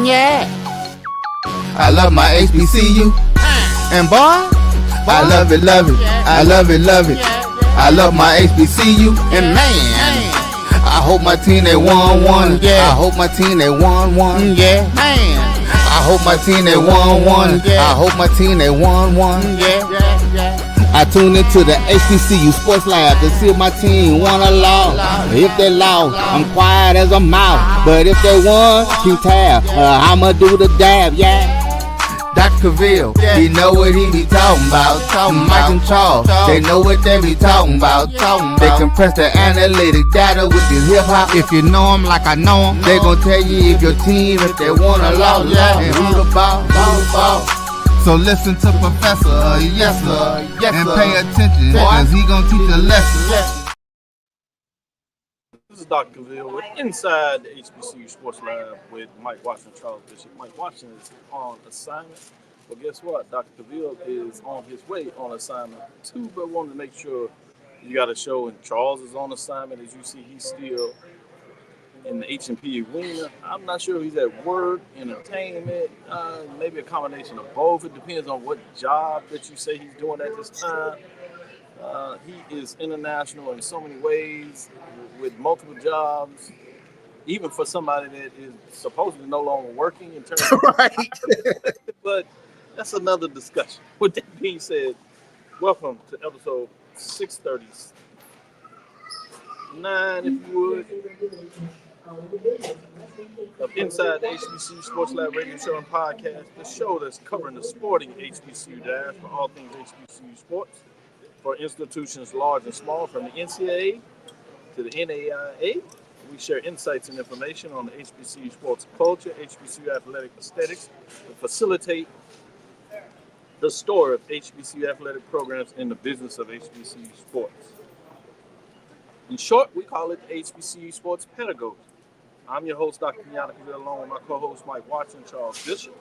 Yeah. I love my HBCU. And boy, I love it, love it. I love it, love it. I love my HBCU. And man, I hope my team they won. Yeah. I hope my team they won. Yeah. Man, I hope my team they won. I hope my team they won. Yeah. I tune into the HBCU Sports Lab to see if my team won or lost. If they lost, I'm quiet as a mouse. But if they won, keep tab. I'ma do the dab, yeah. Dr. Cavils, he know what he be talking about. Mike and Charles, they know what they be talking about. They compress the analytic data with the hip hop. If you know them like I know them, they gon' tell you if your team, if they won or lost, and who the ball. So listen to Professor, yes sir, and pay attention, cause he gon' teach a lesson. This is Dr. Cavils. We're inside the HBCU Sports Lab with Mike Watson and Charles Bishop. Mike Watson is on assignment. Well, guess what? Dr. Cavils is on his way on assignment too, but wanted to make sure you got a show. And Charles is on assignment. As you see, he's still in the H&P arena. I'm not sure if he's at work, entertainment, maybe a combination of both. It depends on what job that you say he's doing at this time. He is international in so many ways with multiple jobs, even for somebody that is supposedly no longer working in terms of right. But that's another discussion. With that being said, welcome to episode 639, if you would, of Inside the HBCU Sports Lab radio show and podcast, the show that's covering the sporting HBCU dash for all things HBCU sports, for institutions large and small, from the NCAA to the NAIA. We share insights and information on the HBCU sports culture, HBCU athletic aesthetics, to facilitate the story of HBCU athletic programs in the business of HBCU sports. In short, we call it HBCU sports pedagogy. I'm your host, Dr. Cavils, along with my co-host, Mike Watson, Charles Bishop.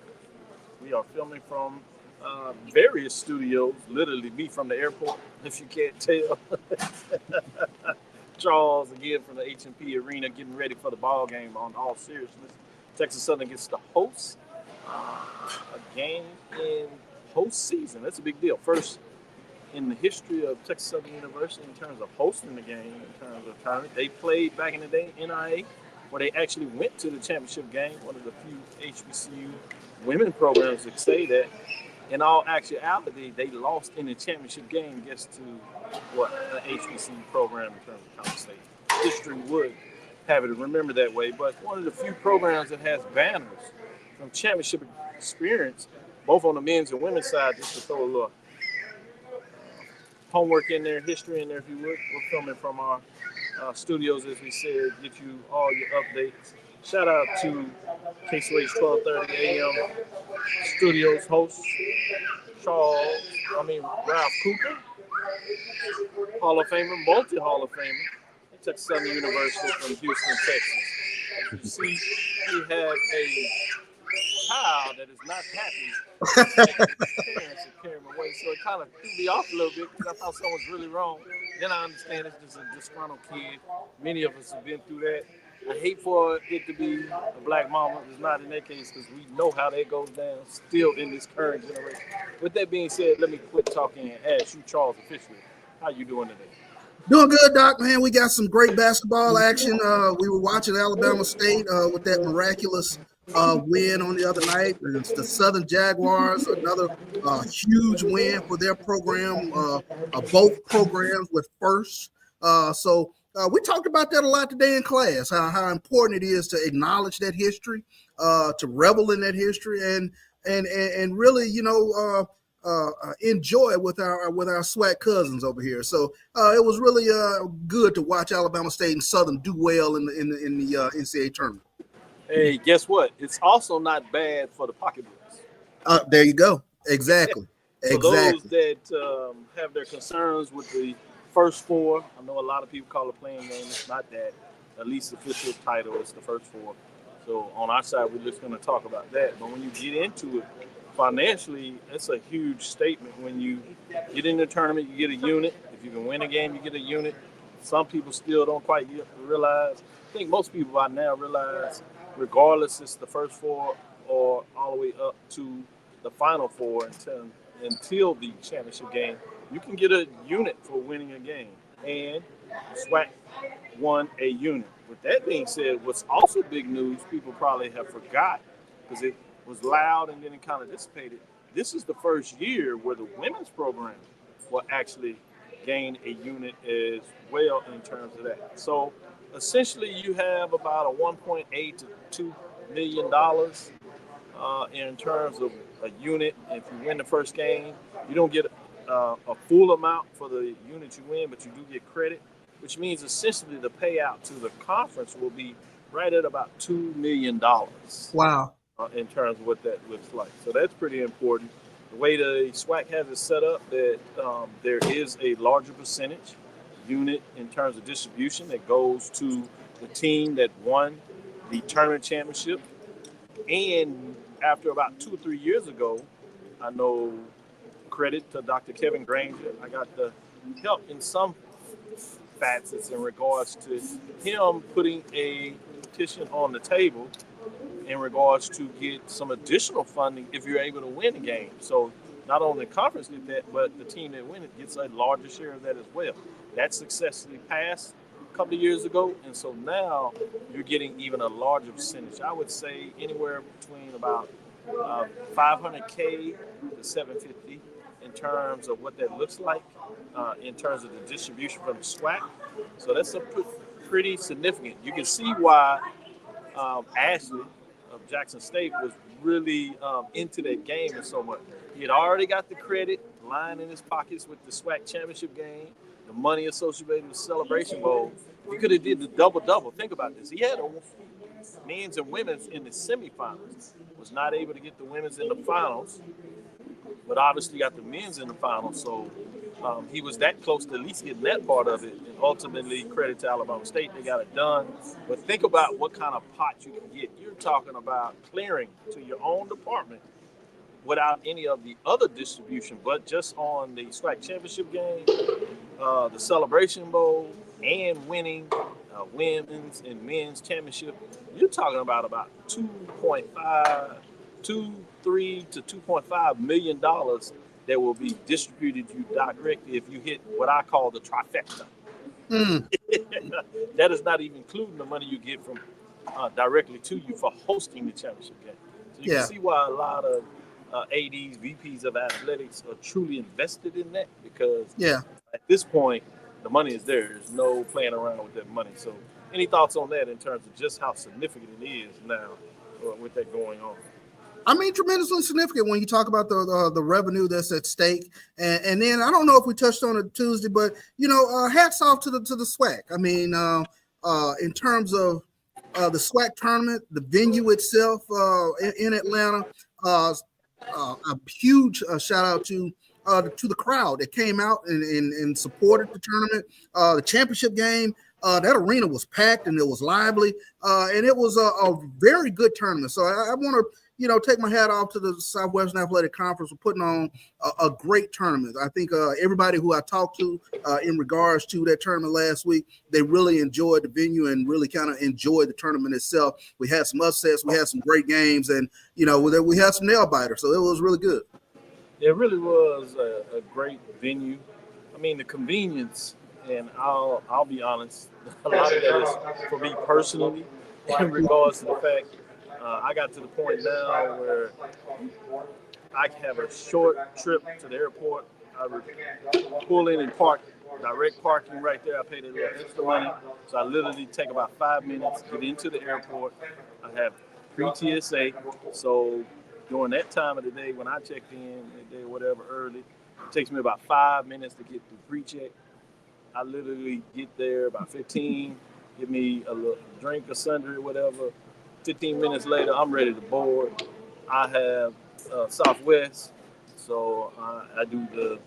We are filming from various studios, literally me from the airport, if you can't tell. Charles, again, from the H&P arena, getting ready for the ball game on all seriousness. Texas Southern gets to host a game in postseason. That's a big deal. First in the history of Texas Southern University in terms of hosting the game, in terms of tournament. They played back in the day, NIA, where they actually went to the championship game, one of the few HBCU women programs that say that. In all actuality, they lost in the championship game against to what an HBCU program in terms of College State. History would have it remember that way, but one of the few programs that has banners from championship experience, both on the men's and women's side, just to throw a little homework in there, history in there, if you would. We're filming from our studios, as we said, get you all your updates. Shout out to KCOH 1230 AM studios host Ralph Cooper, Hall of Famer, multi-Hall of Famer, Texas Southern University from Houston, Texas. As you see, we have a child that is not happy that his parents have carried him away, so it kind of threw me off a little bit because I thought something was really wrong. Then I understand it's just a disgruntled kid. Many of us have been through that. I hate for it to be a black mama. It's not in that case because we know how that goes down still in this current generation. With that being said, let me quit talking and ask you, Charles, officially, how you doing today? Doing good, Doc, man. We got some great basketball action. We were watching Alabama State with that miraculous win on the other night. It's the Southern Jaguars, another huge win for their program, both programs with firsts. So we talked about that a lot today in class, how important it is to acknowledge that history, to revel in that history, and really, enjoy it with our SWAC cousins over here. So it was really good to watch Alabama State and Southern do well in the NCAA tournament. Hey, guess what? It's also not bad for the pocketbooks. There you go. Exactly. For those that have their concerns with the first four, I know a lot of people call it playing game. It's not that. At least the official title is the first four. So on our side, we're just going to talk about that. But when you get into it, financially, it's a huge statement. When you get in the tournament, you get a unit. If you can win a game, you get a unit. Some people still don't quite realize. I think most people by now realize, regardless it's the first four or all the way up to the Final Four until the championship game. You can get a unit for winning a game, and SWAC won a unit. With that being said, what's also big news, people probably have forgot because it was loud and then it kind of dissipated. This is the first year where the women's program will actually gain a unit as well in terms of that. So essentially, you have about a 1.8 to $2 million in terms of a unit. If you win the first game, you don't get a full amount for the unit you win, but you do get credit, which means essentially the payout to the conference will be right at about $2 million Wow. in terms of what that looks like. So that's pretty important. The way the SWAC has it set up, that there is a larger percentage unit in terms of distribution that goes to the team that won the tournament championship. And after about 2 or 3 years ago, I know, credit to Dr. Kevin Granger, I got the help in some facets in regards to him putting a petition on the table in regards to get some additional funding if you're able to win a game. So not only the conference get that, but the team that wins it gets a larger share of that as well. That successfully passed a couple of years ago, and so now you're getting even a larger percentage. I would say anywhere between about 500K to 750 in terms of what that looks like in terms of the distribution from the SWAC. So that's a pretty significant. You can see why Ashley of Jackson State was really into that game and so much. He had already got the credit lying in his pockets with the SWAC championship game, the money associated with the Celebration Bowl. He could have did the double-double. Think about this. He had men's and women's in the semifinals. Was not able to get the women's in the finals, but obviously got the men's in the finals. So he was that close to at least getting that part of it. And ultimately, credit to Alabama State, they got it done. But think about what kind of pot you can get. You're talking about clearing to your own department without any of the other distribution, but just on the SWAC championship game, the Celebration Bowl, and winning women's and men's championship. You're talking about 2.3 to $2.5 million that will be distributed to you directly if you hit what I call the trifecta. That is not even including the money you get from directly to you for hosting the championship game. So you can see why a lot of ADs, VPs of athletics are truly invested in that, because at this point, the money is there. There's no playing around with that money. So any thoughts on that in terms of just how significant it is now with that going on? I mean, tremendously significant when you talk about the revenue that's at stake, and then I don't know if we touched on it Tuesday, but hats off to the SWAC. I mean, in terms of the SWAC tournament, the venue itself in Atlanta, a huge shout out to the crowd that came out and supported the tournament, the championship game. That arena was packed and it was lively, and it was a very good tournament. So I want to take my hat off to the Southwestern Athletic Conference for putting on a great tournament. I think everybody who I talked to in regards to that tournament last week, they really enjoyed the venue and really kind of enjoyed the tournament itself. We had some upsets, we had some great games, and we had some nail biters. So it was really good. It really was a great venue. I mean, the convenience, and I'll be honest, a lot of that is for me personally in regards to the fact I got to the point now where I have a short trip to the airport. I would pull in and park, direct parking right there. I paid a little extra money. So I literally take about 5 minutes, get into the airport. I have pre-TSA. So during that time of the day when I checked in, midday or whatever, early, it takes me about 5 minutes to get through pre-check. I literally get there about 15, give me a little drink or sundry or whatever. 15 minutes later, I'm ready to board. I have Southwest, so I do the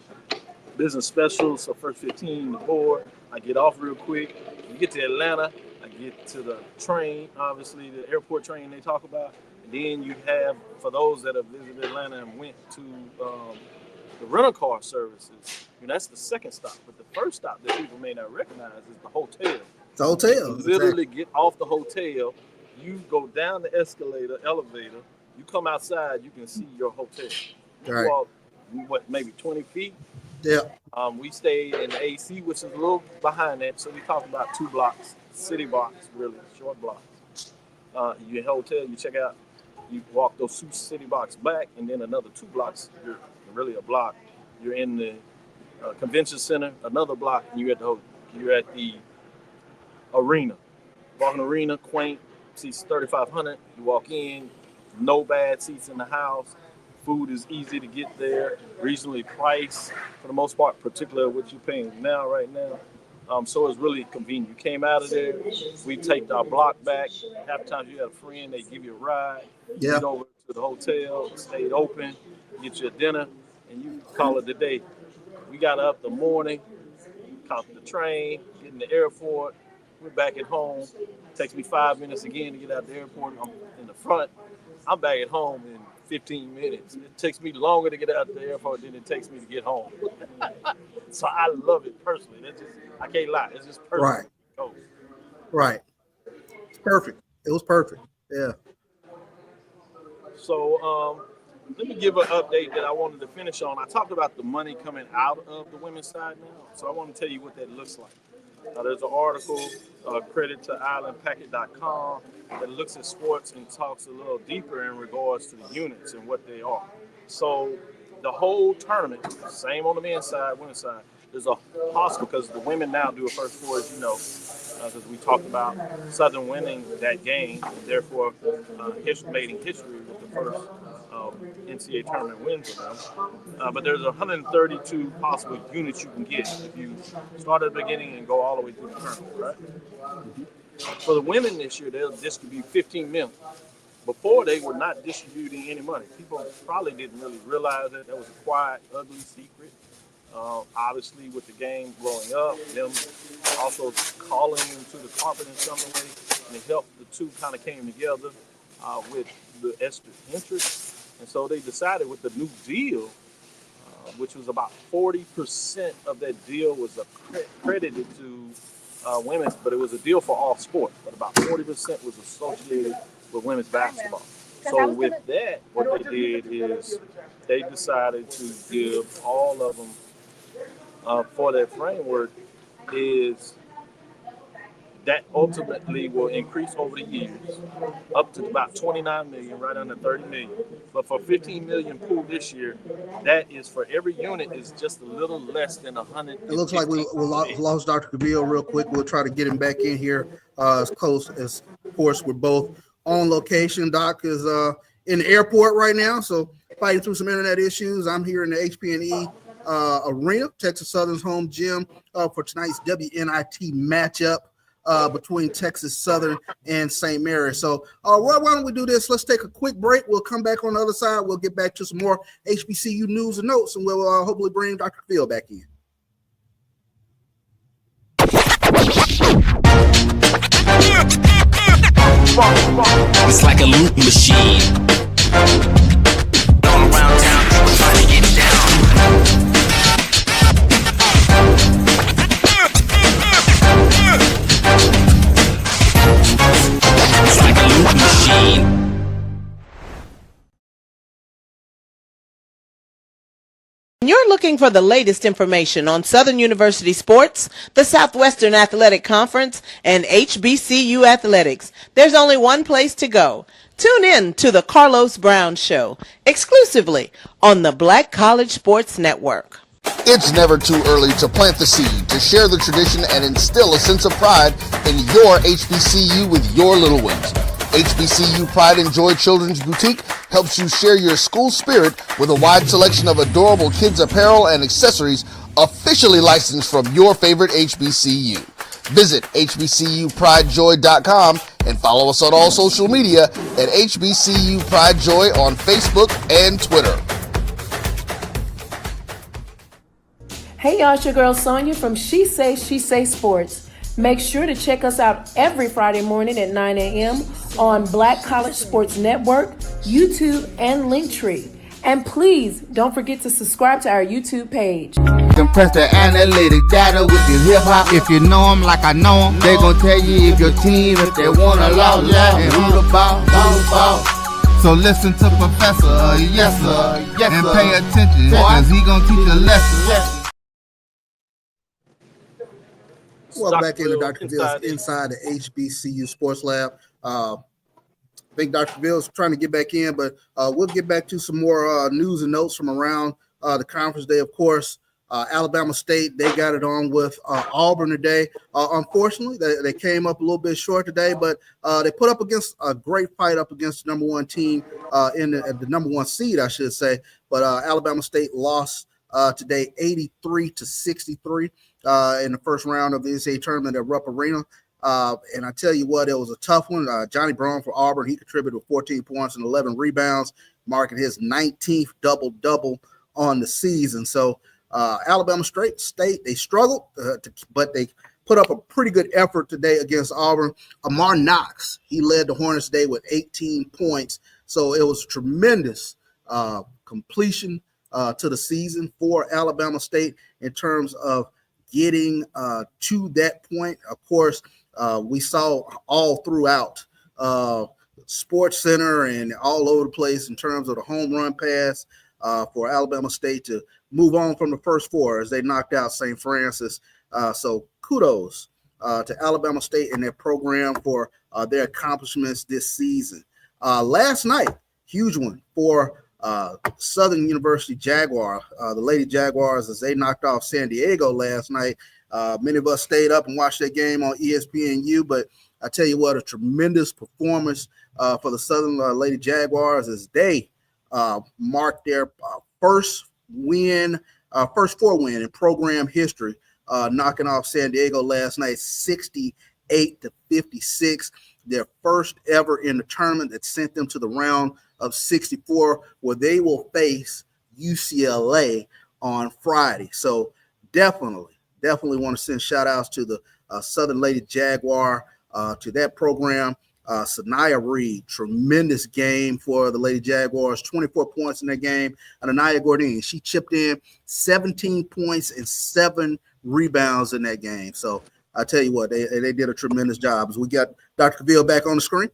business specials. So first 15 to board. I get off real quick. You get to Atlanta, I get to the train, obviously the airport train they talk about. And then you have, for those that have visited Atlanta and went to the rental car services, that's the second stop. But the first stop that people may not recognize is the hotel. The hotel. You literally get off the hotel. You go down the elevator, You come outside, you can see your hotel. You Right. walk, maybe 20 feet? Yeah. We stayed in the AC, which is a little behind that. So we talked about 2 blocks, city blocks, really, short blocks. You hotel, you check out, you walk those 2 city blocks back, and then another 2 blocks, you're really a block. You're in the convention center, another block, and you're at the arena. Walking arena, quaint, seats 3,500. You walk in, no bad seats in the house. Food is easy to get there, reasonably priced for the most part, particularly what you're paying right now. So it's really convenient. You came out of there, we take our block back. Half the time you had a friend, they give you a ride. You get over to the hotel, stayed open, get you a dinner, and you call it a day. We got up the morning, caught the train, get in the airport. We're back at home. It takes me 5 minutes again to get out the airport. I'm in the front. I'm back at home in 15 minutes. It takes me longer to get out the airport than it takes me to get home. So I love it personally. I can't lie. It's just perfect. Right. Oh. Right. It's perfect. It was perfect. Yeah. So let me give an update that I wanted to finish on. I talked about the money coming out of the women's side now. So I want to tell you what that looks like. There's an article, credit to islandpacket.com, that looks at sports and talks a little deeper in regards to the units and what they are. So the whole tournament, same on the men's side, women's side, there's a hospital because the women now do a first four, as you know, because we talked about Southern winning that game, and therefore making history with the first NCAA tournament win for them. But there's 132 possible units you can get if you start at the beginning and go all the way through the tournament, right? For the women this year, they'll distribute 15 million. Before, they were not distributing any money. People probably didn't really realize that. That was a quiet, ugly secret. Obviously, with the game growing up, them also calling them to the carpet in some way, and it helped. The two kind of came together with the extra interest. And so they decided with the new deal, which was about 40% of that deal was credited to women, but it was a deal for all sports. But about 40% was associated with women's basketball. So with that, what they did is they decided to give all of them for that framework is that ultimately will increase over the years up to about 29 million, right under 30 million. But for 15 million pool this year, that is for every unit is just a little less than 100. It looks like we lost Dr. Cavils real quick. We'll try to get him back in here as close as, of course, we're both on location. Doc is in the airport right now, so fighting through some internet issues. I'm here in the HBCU arena, Texas Southern's home gym, for tonight's WNIT matchup between Texas Southern and St. Mary's. So why don't we do this? Let's take a quick break. We'll come back on the other side. We'll get back to some more HBCU news and notes, and we'll hopefully bring Dr. Phil back in. It's like a loop machine. All around town, people trying to get down. It's like a loop machine. You're looking for the latest information on Southern University sports, the Southwestern Athletic Conference, and HBCU athletics. There's only one place to go. Tune in to the Carlos Brown Show, exclusively on the Black College Sports Network. It's never too early to plant the seed, to share the tradition, and instill a sense of pride in your HBCU with your little ones. HBCU Pride and Joy Children's Boutique helps you share your school spirit with a wide selection of adorable kids apparel and accessories officially licensed from your favorite HBCU. Visit hbcupridejoy.com and follow us on all social media at HBCU Pride Joy on Facebook and Twitter. Hey y'all, it's your girl Sonia from She Say Sports. Make sure to check us out every Friday morning at 9 a.m. on Black College Sports Network, YouTube, and Linktree. And please don't forget to subscribe to our YouTube page. Compress the analytic data with your hip hop. If you know them like I know them, they gon' tell you if your team, if they wanna lose, and who the ball. So listen to Professor, yes sir, and pay attention, cause he gonna teach a lesson. Welcome back into Dr. Ville's Inside the HBCU Sports Lab. I think Dr. Ville's trying to get back in, but we'll get back to some more news and notes from around the conference day. Of course, Alabama State, they got it on with Auburn today. Unfortunately, they came up a little bit short today, but they put up against a great fight up against the number one team in the number one seed, I should say. But Alabama State lost today 83-63 in the first round of the NCAA tournament at Rupp Arena. And I tell you what, it was a tough one. Johnny Brown for Auburn, he contributed with 14 points and 11 rebounds, marking his 19th double-double on the season. So Alabama State, they struggled, but they put up a pretty good effort today against Auburn. Amar Knox, he led the Hornets today with 18 points. So it was tremendous completion to the season for Alabama State in terms of getting to that point. Of course, we saw all throughout Sports Center and all over the place in terms of the home run pass for Alabama State to move on from the first four as they knocked out St. Francis. So kudos to Alabama State and their program for their accomplishments this season. Last night, huge one for Southern University Jaguar, the Lady Jaguars, as they knocked off San Diego last night. Many of us stayed up and watched that game on ESPNU, but I tell you what, a tremendous performance for the Southern Lady Jaguars as they marked their first four win in program history, knocking off San Diego last night 68-56. Their first ever in the tournament that sent them to the round of 64, where they will face UCLA on Friday. So definitely want to send shout outs to the Southern Lady Jaguar, to that program. Sanaya Reed, tremendous game for the Lady Jaguars, 24 points in that game. And Anaya Gordine, she chipped in 17 points and 7 rebounds in that game. So I tell you what, they did a tremendous job. As we got Dr. Cavill back on the screen.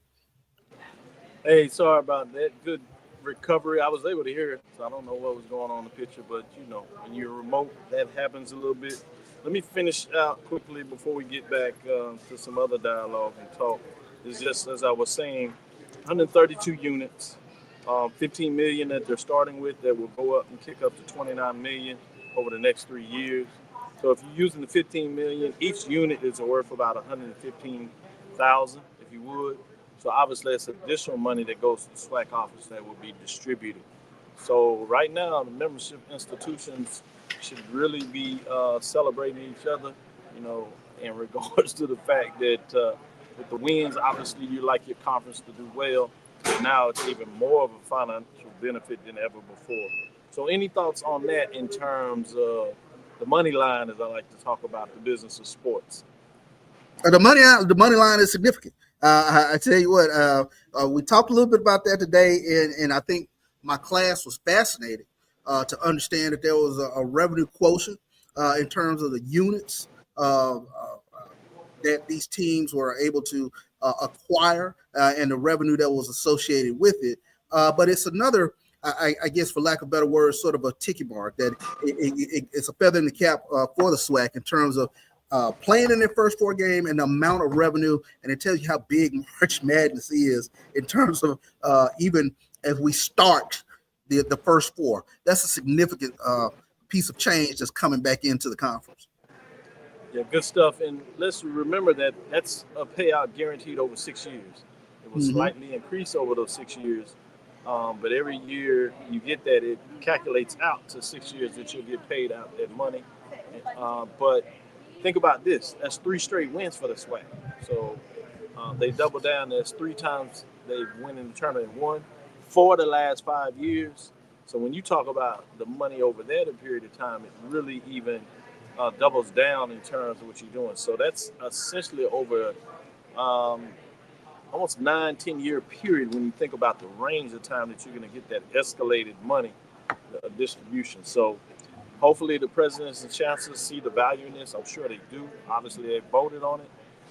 Hey, sorry about that. Good recovery. I was able to hear it, so I don't know what was going on in the picture, but you know, when you're remote, that happens a little bit. Let me finish out quickly before we get back to some other dialogue and talk. It's just, as I was saying, 132 units, 15 million that they're starting with that will go up and kick up to 29 million over the next 3 years. So if you're using the 15 million, each unit is worth about 115,000, if you would. So obviously, it's additional money that goes to the SWAC office that will be distributed. So right now, the membership institutions should really be celebrating each other, you know, in regards to the fact that with the wins, obviously you like your conference to do well. But now it's even more of a financial benefit than ever before. So any thoughts on that in terms of the money line, as I like to talk about, the business of sports? The money line is significant. I tell you what, we talked a little bit about that today, and I think my class was fascinated to understand that there was a revenue quotient in terms of the units that these teams were able to acquire and the revenue that was associated with it. But it's another, I guess, for lack of better words, sort of a ticky mark that it's a feather in the cap for the SWAC in terms of playing in their first four game and the amount of revenue. And it tells you how big March Madness is in terms of even as we start the first four. That's a significant piece of change that's coming back into the conference. Yeah, good stuff. And let's remember that that's a payout guaranteed over 6 years. It will slightly increase over those 6 years. But every year you get that, it calculates out to 6 years that you'll get paid out that money. But think about this. That's 3 straight wins for the SWAC. So they double down. That's 3 times they've won in the tournament and won for the last 5 years. So when you talk about the money over that period of time, it really even doubles down in terms of what you're doing. So that's essentially over almost 9-10 year period when you think about the range of time that you're going to get that escalated money distribution. So hopefully the presidents and chancellors see the value in this. I'm sure they do. Obviously they voted on it,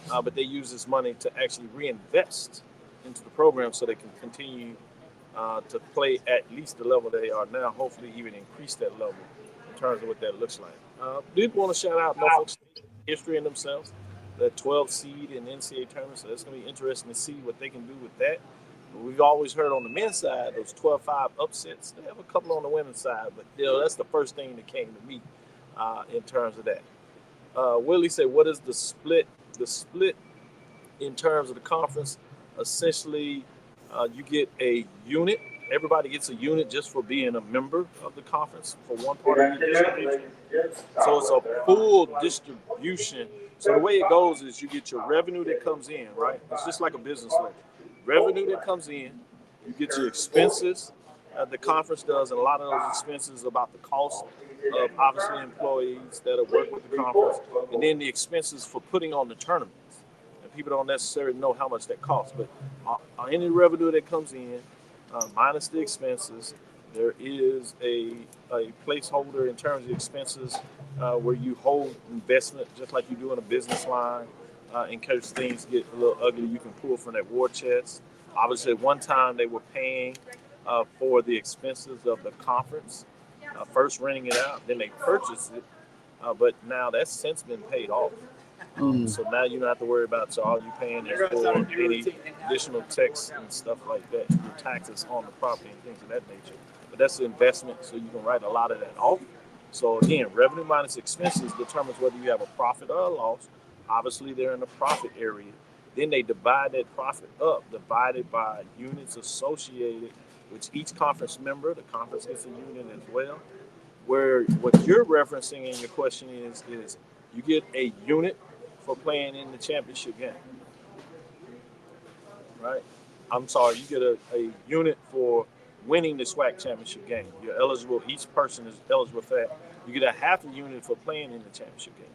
but they use this money to actually reinvest into the program so they can continue to play at least the level they are now, hopefully even increase that level in terms of what that looks like. Did want to shout out Norfolk State history in themselves, the 12 seed in the NCAA tournament, so it's going to be interesting to see what they can do with that. We've always heard on the men's side, those 12-5 upsets. They have a couple on the women's side, but that's the first thing that came to me in terms of that. Willie said, what is the split? The split in terms of the conference, essentially, you get a unit. Everybody gets a unit just for being a member of the conference for one part of the distribution. So it's a full distribution. So the way it goes is you get your revenue that comes in, right? It's just like a business ledger. Revenue that comes in, you get your expenses. The conference does, and a lot of those expenses about the cost of obviously employees that have worked with the conference, and then the expenses for putting on the tournaments. And people don't necessarily know how much that costs, but any revenue that comes in, minus the expenses, there is a placeholder in terms of expenses where you hold investment just like you do in a business line. In case things get a little ugly, you can pull from that war chest. Obviously, at one time they were paying for the expenses of the conference, first renting it out, then they purchased it, but now that's since been paid off. So now you don't have to worry about, so all you paying is for any additional tax and stuff like that, your taxes on the property and things of that nature. But that's an investment, so you can write a lot of that off. So again, revenue minus expenses determines whether you have a profit or a loss. Obviously, they're in the profit area. Then they divide that profit up, divided by units associated with each conference member. The conference gets a unit as well. Where what you're referencing in your question is you get a unit for playing in the championship game, right? I'm sorry, you get a unit for winning the SWAC championship game. You're eligible, each person is eligible for that. You get a half a unit for playing in the championship game.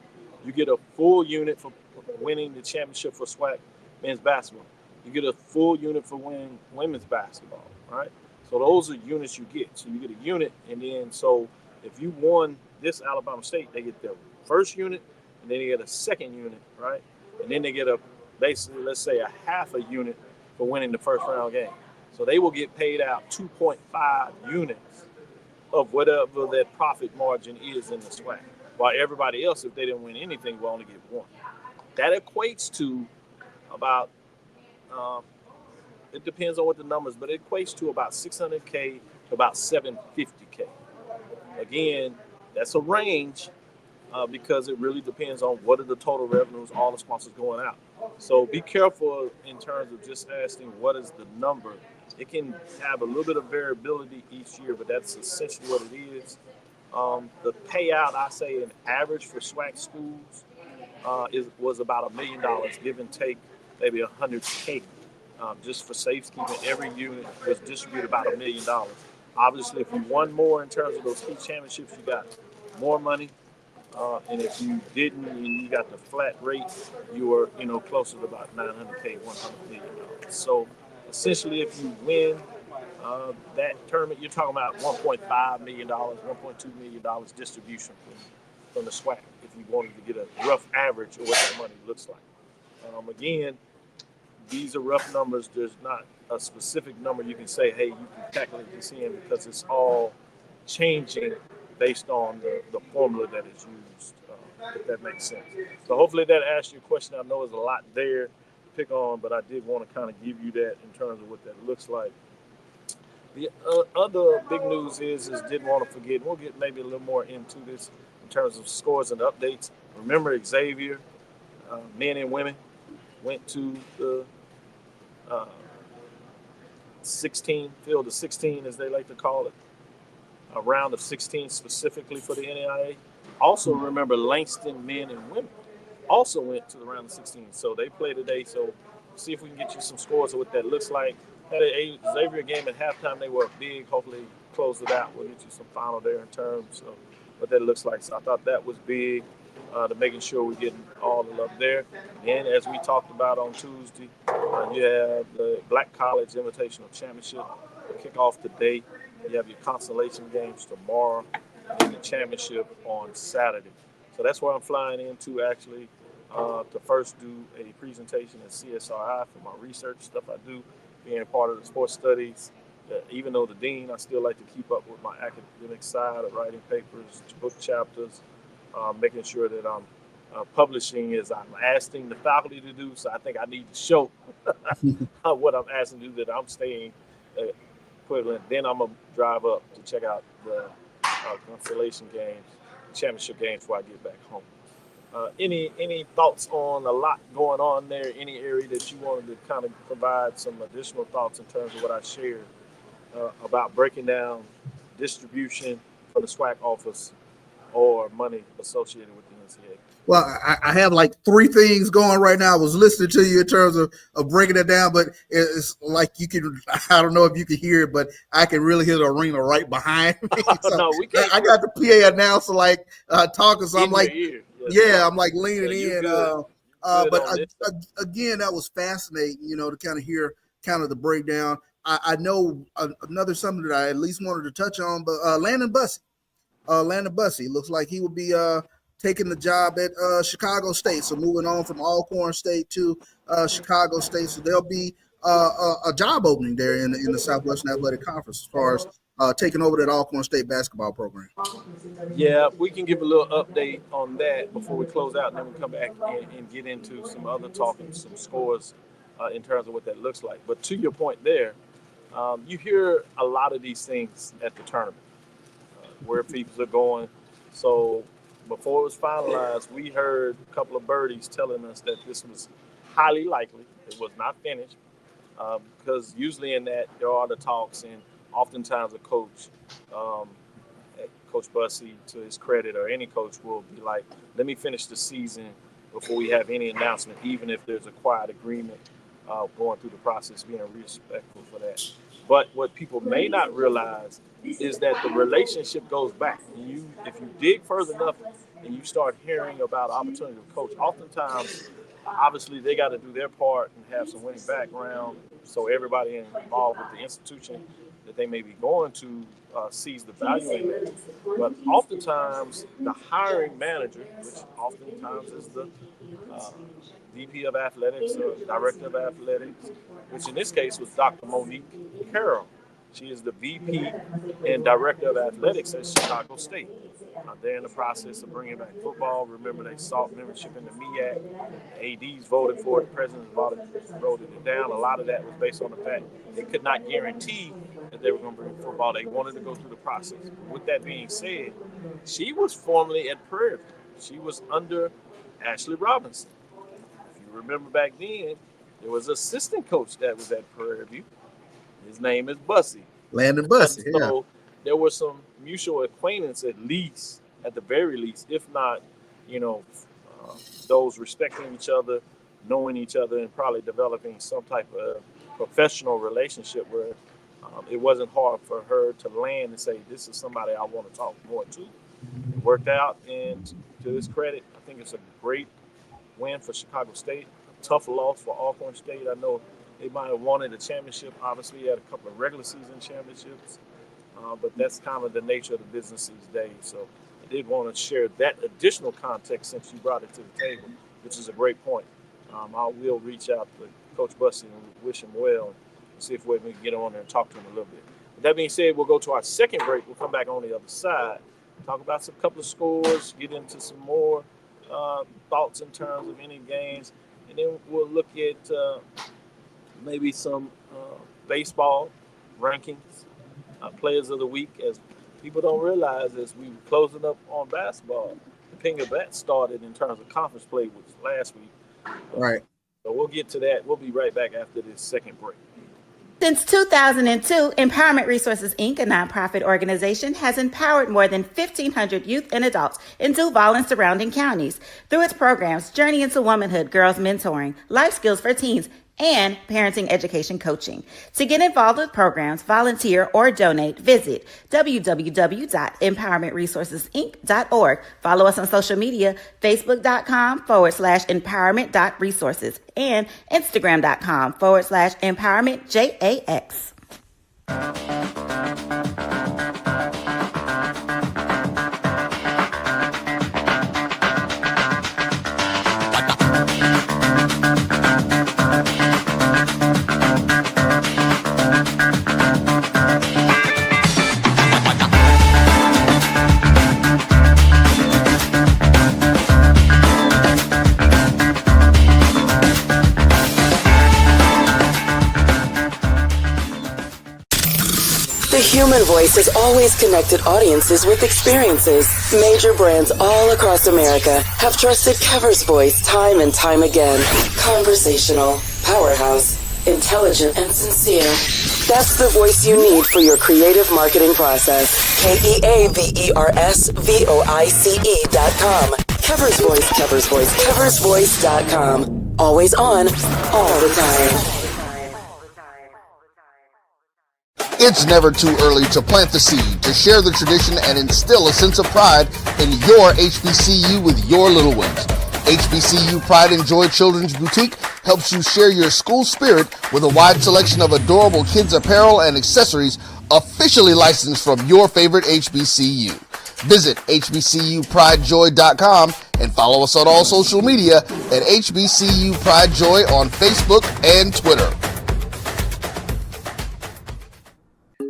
You get a full unit for winning the championship for SWAC men's basketball. You get a full unit for winning women's basketball, right? So those are units you get. So you get a unit, and then so if you won this Alabama State, they get their first unit, and then they get a second unit, right? And then they get a basically, let's say, a half a unit for winning the first round game. So they will get paid out 2.5 units of whatever that profit margin is in the SWAC. While everybody else, if they didn't win anything, will only get one. That equates to about, it depends on what the numbers, but it equates to about 600K to about 750K. Again, that's a range because it really depends on what are the total revenues, all the sponsors going out. So be careful in terms of just asking what is the number. It can have a little bit of variability each year, but that's essentially what it is. The payout, I say, in average for SWAC schools was about $1 million, give and take maybe 100K. Just for safekeeping, every unit was distributed about $1 million. Obviously, if you won more in terms of those key championships, you got more money. And if you didn't and you got the flat rate, you were closer to about 900K, $100 million. So essentially, if you win that tournament, you're talking about $1.5 million, $1.2 million distribution from the SWAC if you wanted to get a rough average of what that money looks like. Again, these are rough numbers. There's not a specific number you can say, hey, you can calculate this in because it's all changing based on the formula that is used, if that makes sense. So hopefully that answers your question. I know there's a lot there to pick on, but I did want to kind of give you that in terms of what that looks like. The other big news is didn't want to forget, we'll get maybe a little more into this in terms of scores and updates. Remember Xavier, men and women, went to the field of 16, as they like to call it, a round of 16 specifically for the NAIA. Also remember Langston men and women also went to the round of 16. So they play today. So see if we can get you some scores of what that looks like. Had a Xavier game at halftime. They were big. Hopefully close it out. We'll get you some final there in terms of what that looks like. So I thought that was big to making sure we're getting all the love there. And as we talked about on Tuesday, you have the Black College Invitational Championship will kick off today. You have your consolation games tomorrow and the championship on Saturday. So that's where I'm flying into actually to first do a presentation at CSRI for my research stuff I do, being part of the sports studies Even though the dean, I still like to keep up with my academic side of writing papers, book chapters, making sure that I'm publishing as I'm asking the faculty to do. So I think I need to show what I'm asking to do, that I'm staying equivalent. Then I'm going to drive up to check out the consolation games, championship games before I get back home. Any thoughts on a lot going on there? Any area that you wanted to kind of provide some additional thoughts in terms of what I shared about breaking down distribution from the SWAC office or money associated with the NCAA? Well, I have like three things going right now. I was listening to you in terms of breaking it down, but it's like you can, I don't know if you can hear it, but I can really hear the arena right behind me. So no, we can't. I got the PA announcer like talking, so I'm like, yes, I'm like leaning in. But again, that was fascinating, to kind of hear kind of the breakdown. I know another something that I at least wanted to touch on, but Landon Bussey looks like he will be taking the job at Chicago State. So moving on from Alcorn State to Chicago State. So there'll be a job opening there in the Southwestern Athletic Conference as far as taking over that Alcorn State basketball program. Yeah, we can give a little update on that before we close out, and then we come back and get into some other talking, some scores in terms of what that looks like. But to your point there, you hear a lot of these things at the tournament, where people are going. So before it was finalized, we heard a couple of birdies telling us that this was highly likely. It was not finished, because usually in that there are the talks, and oftentimes a coach, Coach Bussey, to his credit, or any coach, will be like, let me finish the season before we have any announcement, even if there's a quiet agreement going through the process, being respectful for that. But what people may not realize is that the relationship goes back. If you dig further enough and you start hearing about opportunity to coach, oftentimes, obviously, they got to do their part and have some winning background, so everybody involved with the institution that they may be going to sees the value in it. But oftentimes, the hiring manager, which oftentimes is the VP of athletics or director of athletics, which in this case was Dr. Monique Carroll. She is the VP and director of athletics at Chicago State. They're in the process of bringing back football. Remember, they sought membership in the MEAC. ADs voted for it. The president voted it down. A lot of that was based on the fact they could not guarantee that they were going to bring football. They wanted to go through the process. With that being said, she was formerly at Prairie View. She was under Ashley Robinson. If you remember back then, there was an assistant coach that was at Prairie View. His name is Bussey. Landon Bussey, so there was some mutual acquaintance, at the very least, if not, those respecting each other, knowing each other, and probably developing some type of professional relationship where it wasn't hard for her to land and say, this is somebody I want to talk more to. It worked out, and to his credit, I think it's a great win for Chicago State. A tough loss for Alcorn State. I know they might have wanted a championship. Obviously, he had a couple of regular season championships, but that's kind of the nature of the business these days. So I did want to share that additional context since you brought it to the table, which is a great point. I will reach out to Coach Bussey and wish him well and see if we can get on there and talk to him a little bit. With that being said, we'll go to our second break. We'll come back on the other side, talk about some couple of scores, get into some more thoughts in terms of any games, and then we'll look at maybe some baseball rankings, players of the week, as people don't realize as we were closing up on basketball, the ping of that started in terms of conference play was last week. Right. So we'll get to that. We'll be right back after this second break. Since 2002, Empowerment Resources, Inc., a nonprofit organization, has empowered more than 1,500 youth and adults in Duval and surrounding counties through its programs Journey into Womanhood, Girls Mentoring, Life Skills for Teens, and parenting education coaching. To get involved with programs, volunteer, or donate, visit www.empowermentresourcesinc.org. Follow us on social media, facebook.com/empowerment.resources and instagram.com/empowermentJAX. human voice has always connected audiences with experiences. Major brands all across America have trusted Cavils voice time and time again. Conversational, powerhouse, intelligent, and sincere. That's the voice you need for your creative marketing process. KeaversVoice.com. Cavils Voice, Cavils Voice, CavilsVoice.com. Always on, all the time. It's never too early to plant the seed, to share the tradition, and instill a sense of pride in your HBCU with your little ones. HBCU Pride and Joy Children's Boutique helps you share your school spirit with a wide selection of adorable kids' apparel and accessories officially licensed from your favorite HBCU. Visit hbcupridejoy.com and follow us on all social media at HBCU Pride Joy on Facebook and Twitter.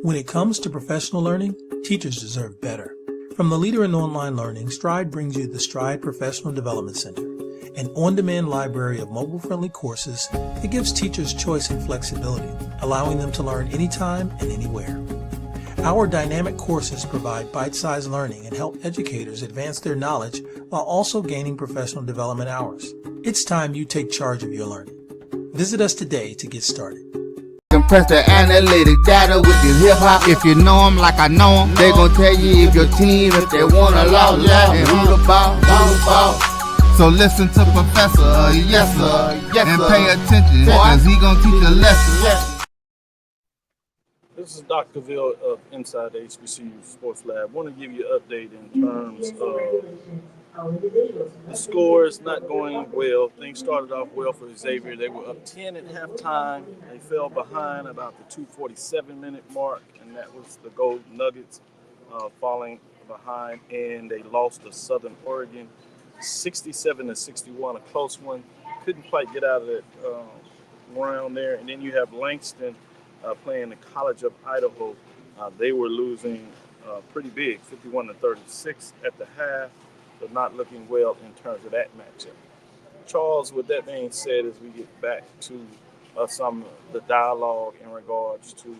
When it comes to professional learning, teachers deserve better. From the leader in online learning, Stride brings you the Stride Professional Development Center, an on-demand library of mobile-friendly courses that gives teachers choice and flexibility, allowing them to learn anytime and anywhere. Our dynamic courses provide bite-sized learning and help educators advance their knowledge while also gaining professional development hours. It's time you take charge of your learning. Visit us today to get started. Compress the analytic data with your hip-hop. If you know them like I know them, they gon' tell you if your team, if they want a lot, and who the ball. So listen to Professor, yes sir, and pay attention, cause he gon' teach a lesson. This is Dr. Cavils of Inside the HBCU Sports Lab. I want to give you an update in terms of the scores not going well. Things started off well for Xavier. They were up 10 at halftime. They fell behind about the 2:47-minute mark, and that was the Golden Nuggets falling behind, and they lost to Southern Oregon 67-61, a close one. Couldn't quite get out of that round there. And then you have Langston playing the College of Idaho. They were losing pretty big, 51-36 at the half, but not looking well in terms of that matchup. Charles, with that being said, as we get back to some of the dialogue in regards to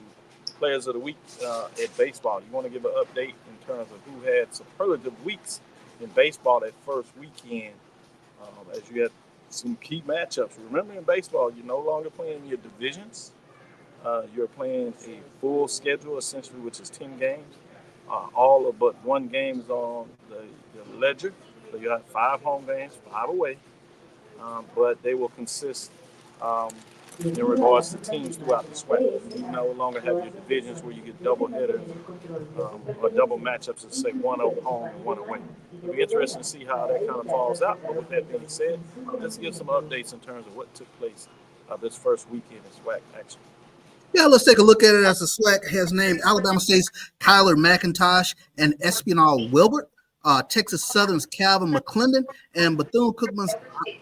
Players of the Week at baseball, you want to give an update in terms of who had superlative weeks in baseball that first weekend, as you had some key matchups. Remember, in baseball, you're no longer playing your divisions. You're playing a full schedule, essentially, which is 10 games. All but one game is on the ledger. So you have 5 home games, 5 away. But they will consist in regards to teams throughout the SWAC. You no longer have your divisions where you get double headers or double matchups and say one home and one away. It'll be interesting to see how that kind of falls out. But with that being said, let's give some updates in terms of what took place this first weekend in SWAC action. Yeah, let's take a look at it as the SWAC has named Alabama State's Kyler McIntosh and Espinal Wilbert, Texas Southern's Calvin McClendon, and Bethune-Cookman's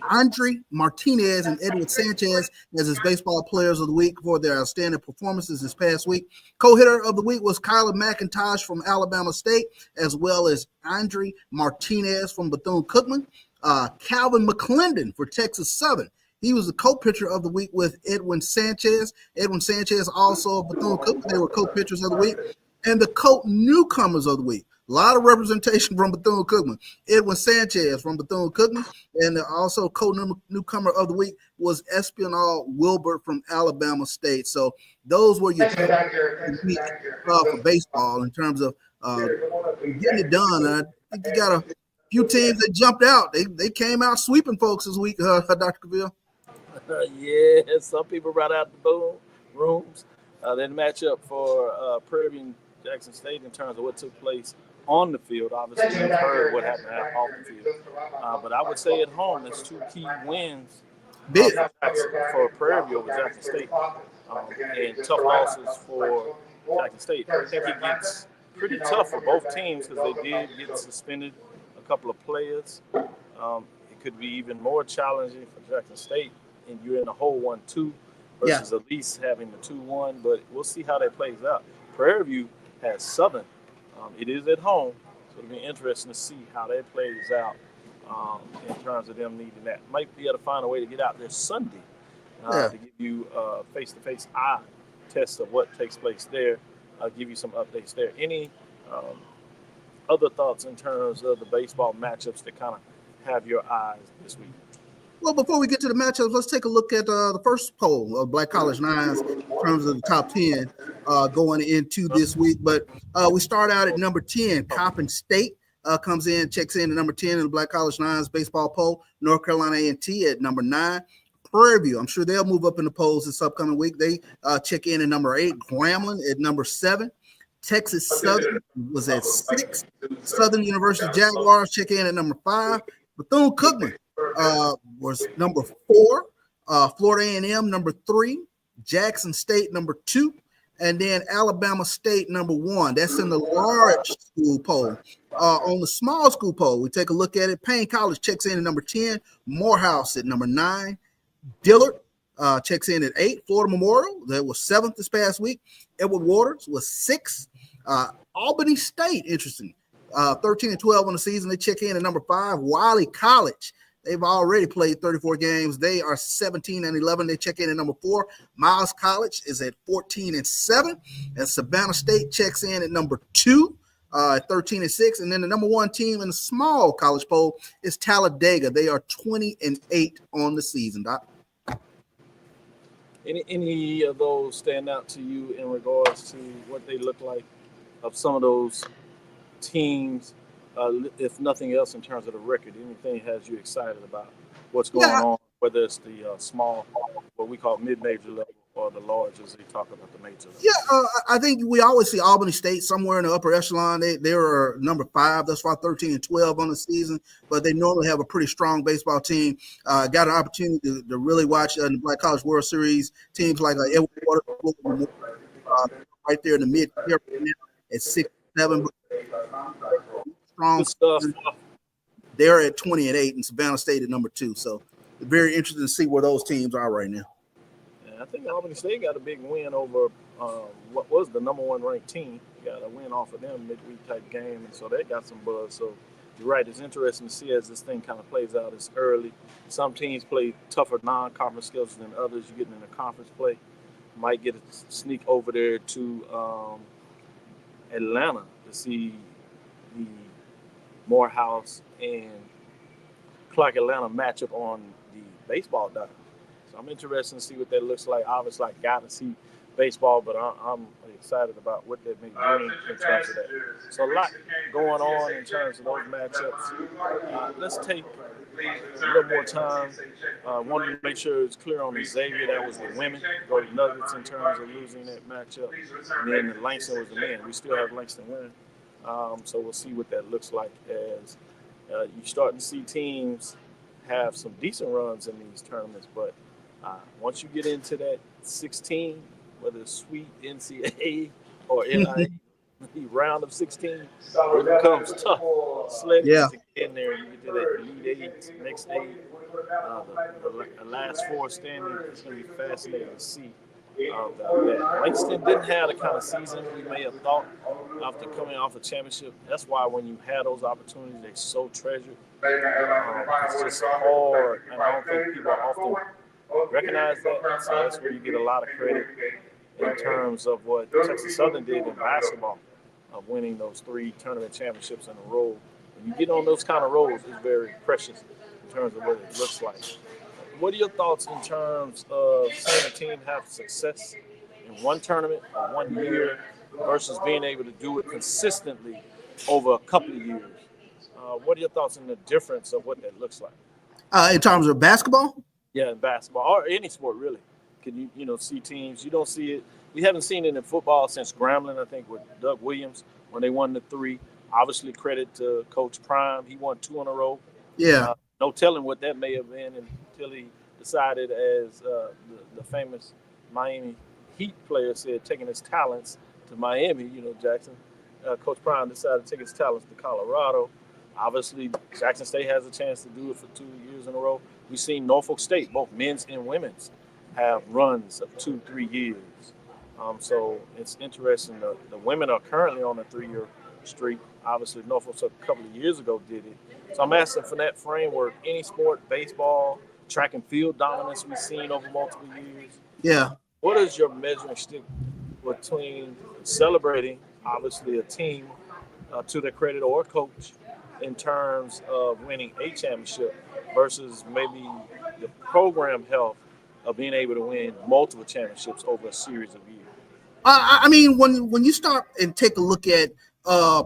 Andre Martinez and Edwin Sanchez as his baseball players of the week for their outstanding performances this past week. Co-hitter of the week was Kyler McIntosh from Alabama State, as well as Andre Martinez from Bethune-Cookman. Calvin McClendon for Texas Southern. He was the co-pitcher of the week with Edwin Sanchez. Edwin Sanchez also of Bethune-Cookman. They were co-pitchers of the week. And the co-newcomers of the week. A lot of representation from Bethune-Cookman. Edwin Sanchez from Bethune-Cookman. And also co-newcomer of the week was Espinal Wilbert from Alabama State. So those were your for baseball in terms of getting it done. I think you got a few teams that jumped out. They came out sweeping folks this week, Dr. Cavils. Yeah, some people right out the rooms. Then matchup for Prairie View and Jackson State in terms of what took place on the field. Obviously, you've heard what happened off the field. But I would say at home, there's 2 key wins for Prairie View over Jackson State, and tough losses for Jackson State. I think it gets pretty tough for both teams because they did get suspended a couple of players. It could be even more challenging for Jackson State, and you're in a hole 1-2 versus at least having the 2-1, but we'll see how that plays out. Prairie View has Southern. It is at home, so it'll be interesting to see how that plays out in terms of them needing that. Might be able to find a way to get out there Sunday to give you a face-to-face eye test of what takes place there. give you some updates there. Any other thoughts in terms of the baseball matchups that kind of have your eyes this week? Well, before we get to the matchups, let's take a look at the first poll of Black College Nines in terms of the top 10 going into this week. But we start out at number 10. Coppin State comes in, checks in at number 10 in the Black College Nines baseball poll. North Carolina A&T at number 9. Prairie View, I'm sure they'll move up in the polls this upcoming week. They check in at number 8. Grambling at number 7. Texas Southern was at 6. Southern University Jaguars check in at number 5. Bethune-Cookman was number 4. Florida A&M number 3. Jackson State number 2. And then Alabama State number 1. That's in the large school poll. On the small school poll, we take a look at it. Payne College checks in at number 10. Morehouse at number 9. Dillard checks in at 8. Florida Memorial, that was 7th this past week. Edward Waters was 6th. Albany State, interesting. 13 and 12 on the season. They check in at number 5. Wiley College, they've already played 34 games. They are 17 and 11. They check in at number 4. Miles College is at 14 and 7. And Savannah State checks in at number 2. 13 and 6. And then the number 1 team in the small college poll is Talladega. They are 20 and 8 on the season, Doc. Any of those stand out to you in regards to what they look like of some of those teams, if nothing else in terms of the record? Anything has you excited about what's going on, whether it's the small, what we call mid-major level, or the large as they talk about the major level? Yeah, I think we always see Albany State somewhere in the upper echelon. They are number 5. That's why 13 and 12 on the season, but they normally have a pretty strong baseball team. Got an opportunity to really watch in the Black College World Series teams like Edward Waters, right there in the mid at 6-7. Strong. Good stuff. They're at 20 and 8, and Savannah State at number 2. So very interesting to see where those teams are right now. I think Albany State got a big win over what was the number 1 ranked team. Got a win off of them midweek type game, and so they got some buzz. So you're right, it's interesting to see as this thing kind of plays out. It's early. Some teams play tougher non-conference schedules than others. You're getting into conference play. Might get a sneak over there to Atlanta to see the Morehouse and Clark Atlanta matchup on the baseball diamond. I'm interested to see what that looks like. Obviously, I got to see baseball, but I'm excited about what that may bring in terms of that. So a lot going on in terms of those matchups. Let's take a little more time. Wanted to make sure it's clear on Xavier. That was the women. Go to Nuggets in terms of losing that matchup. And then Langston was the men. We still have Langston winning. So we'll see what that looks like as you're starting to see teams have some decent runs in these tournaments, but once you get into that 16, whether it's sweet NCAA or NIA, the round of 16, it becomes tough. Sledding to get in there. You get to that Elite 8, next 8, the last 4 standing. It's going to be fascinating to see that. Langston didn't have the kind of season we may have thought after coming off a championship. That's why when you have those opportunities, they're so treasured. It's just hard, and I don't think people often recognize that. So that's where you get a lot of credit in terms of what Texas Southern did in basketball, of winning those 3 tournament championships in a row. When you get on those kind of rolls, it's very precious in terms of what it looks like. What are your thoughts in terms of seeing a team have success in one tournament or 1 year versus being able to do it consistently over a couple of years? What are your thoughts on the difference of what that looks like? In terms of basketball? Yeah, in basketball or any sport really. Can you see teams? You don't see it. We haven't seen it in football since Grambling, I think, with Doug Williams when they won the 3. Obviously, credit to Coach Prime. He won 2 in a row. Yeah. No telling what that may have been until he decided, as the famous Miami Heat player said, taking his talents to Miami. Jackson. Coach Prime decided to take his talents to Colorado. Obviously, Jackson State has a chance to do it for 2 years in a row. We've seen Norfolk State, both men's and women's, have runs of 2-3 years. So it's interesting. The women are currently on a 3-year streak. Obviously, Norfolk a couple of years ago did it. So I'm asking for that framework. Any sport, baseball, track and field dominance we've seen over multiple years. Yeah. What is your measuring stick between celebrating, obviously, a team to their credit or a coach in terms of winning a championship versus maybe the program health of being able to win multiple championships over a series of years? I mean, when you start and take a look at